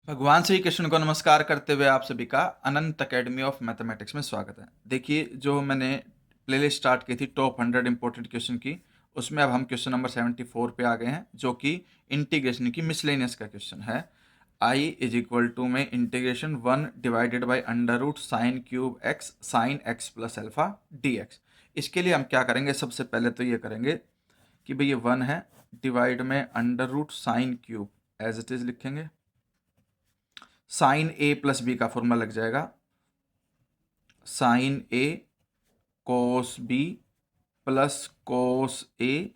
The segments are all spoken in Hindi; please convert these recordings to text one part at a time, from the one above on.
भगवान श्री कृष्ण को नमस्कार करते हुए आप सभी का अनंत अकेडमी ऑफ मैथमेटिक्स में स्वागत है। देखिए, जो मैंने प्लेलिस्ट स्टार्ट की थी टॉप 100 इंपॉर्टेंट क्वेश्चन की, उसमें अब हम क्वेश्चन नंबर 74 पे आ गए हैं, जो कि इंटीग्रेशन की मिसलेनियस का क्वेश्चन है। आई इज इक्वल टू में integration 1 divided by under root sine cube x sine x plus alpha d x. इसके लिए हम क्या करेंगे, सबसे पहले तो ये करेंगे कि भाई ये 1 है, डिवाइड में under root sine cube as it is लिखेंगे, साइन ए प्लस बी का फॉर्मूला लग जाएगा, sine A cos B plus cos A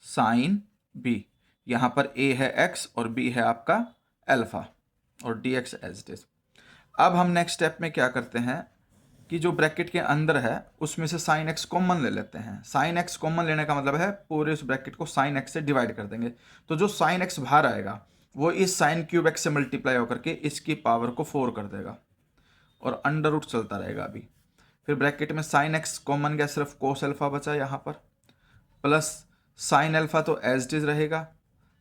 sine B. यहां पर ए है एक्स और बी है आपका अल्फा और d x as it is. अब हम नेक्स्ट स्टेप में क्या करते हैं कि जो ब्रैकेट के अंदर है उसमें से साइन एक्स कॉमन ले लेते हैं। साइन एक्स कॉमन लेने का मतलब है पूरे उस ब्रैकेट को साइन एक्स से डिवाइड कर देंगे, तो जो साइन एक्स बाहर आएगा वो इस साइन क्यूब एक्स से मल्टीप्लाई होकर के इसकी पावर को 4 कर देगा और अंडर रूट चलता रहेगा अभी। फिर ब्रैकेट में साइन एक्स कॉमन गया, सिर्फ कोस अल्फा बचा यहाँ पर, प्लस साइन अल्फा तो एज इट इज रहेगा,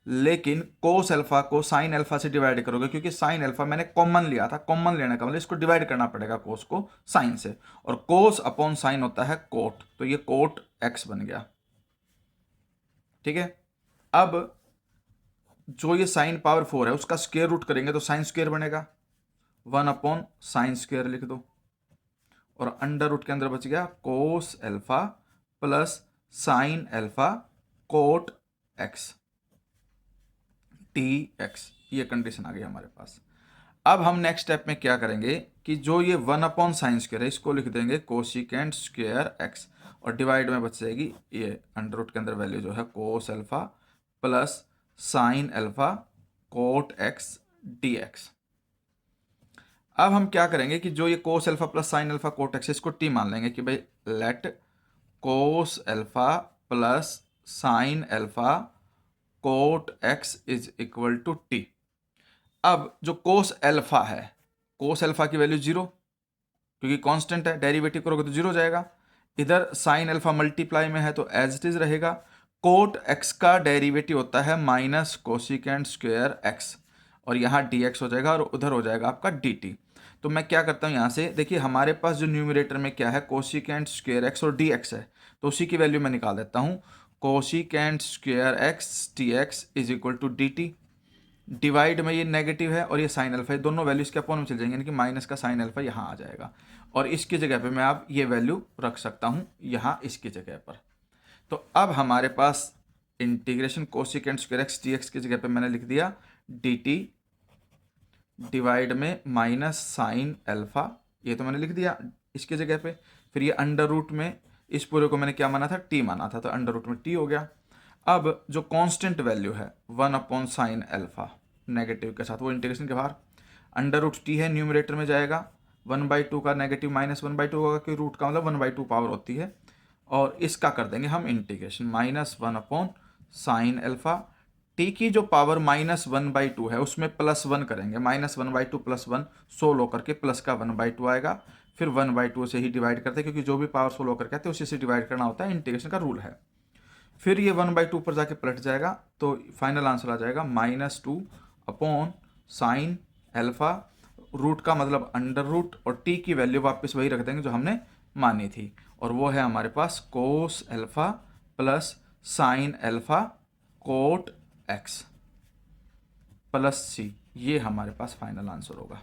लेकिन कोस अल्फा को साइन अल्फा से डिवाइड करोगे क्योंकि साइन अल्फा मैंने कॉमन लिया था। कॉमन लेने का मतलब इसको डिवाइड करना पड़ेगा कोस को साइन से, और कोस अपॉन साइन होता है कोट, तो ये कोट एक्स बन गया। ठीक है, अब जो ये साइन पावर 4 है उसका स्क्वायर रूट करेंगे तो साइन स्क्वायर बनेगा, 1 अपॉन साइन स्क्वायर लिख दो, और अंडर रूट के अंदर बच गया cos alpha plus sine alpha cot x t x. ये कंडीशन आ गई हमारे पास। अब हम नेक्स्ट स्टेप में क्या करेंगे कि जो ये 1 अपॉन साइन स्क्वायर है इसको लिख देंगे कोसिकेंट स्क्वायर एक्स, और डिवाइड में बच जाएगी ये अंडर रूट के अंदर वैल्यू जो है cos alpha plus sine alpha cot x d x. अब हम क्या करेंगे कि जो ये cos alpha plus sine alpha cot x इसको टी मान लेंगे कि भाई let cos alpha plus sine alpha cot x is equal to t. अब जो कोस अल्फा है, कोस अल्फा की वैल्यू 0 क्योंकि कांस्टेंट है, डेरिवेटिव करोगे तो 0 जाएगा। इधर साइन अल्फा मल्टीप्लाई में है तो एज इट इज रहेगा। कोट एक्स का डेरिवेटिव होता है माइनस कोसिकेंट स्क्वायर एक्स, और यहाँ डी एक्स हो जाएगा और उधर हो जाएगा आपका डी टी। तो मैं क्या करता हूँ यहाँ से, देखिए हमारे पास जो न्यूमरेटर में क्या है कोसिकेंट स्क्वायर एक्स और डी एक्स है, तो उसी की वैल्यू मैं निकाल देता हूँ। Cosecant square x t x is equal to d t, divide में ये नेगेटिव है और ये साइन अल्फा है, दोनों वैल्यू इसके अपॉन में चल जाएंगे, यानी कि माइनस का साइन अल्फा यहाँ आ जाएगा, और इसकी जगह पे मैं अब ये वैल्यू रख सकता हूँ यहाँ इसकी जगह पर। तो अब हमारे पास integration cosecant square x t x की जगह पे मैंने लिख दिया डी टी डिवाइड में माइनस साइन अल्फा, ये तो मैंने लिख दिया इसकी जगह पे। फिर ये अंडर रूट में इस पूरे को मैंने क्या माना था, टी माना था, तो अंडर रूट में टी हो गया। अब जो कांस्टेंट वैल्यू है 1 अपॉन साइन अल्फा नेगेटिव के साथ, वो इंटीग्रेशन के बाहर, अंडर रूट टी है न्यूमरेटर में जाएगा, 1/2 का नेगेटिव माइनस 1/2 होगा क्योंकि रूट का मतलब 1/2 पावर होती है, और इसका कर देंगे हम integration minus 1 upon sine alpha. T की जो पावर -1/2 है उसमें +1 करेंगे, -1/2 +1 16 होकर के प्लस का 1/2 आएगा, फिर 1/2 से ही डिवाइड करते हैं क्योंकि जो भी पावर 16 होकर के आते हैं उसी से डिवाइड करना होता है, इंटीग्रेशन का रूल है। फिर ये 1/2 पर जाके पलट जाएगा, तो फाइनल आंसर आ जाएगा -2 अपॉन साइन अल्फा, रूट का मतलब अंडर रूट, और टी की वैल्यू वापस वही रख देंगे जो हमने मानी थी, और वो है हमारे पास cos alpha plus sine alpha cot x plus c. ये हमारे पास फाइनल आंसर होगा।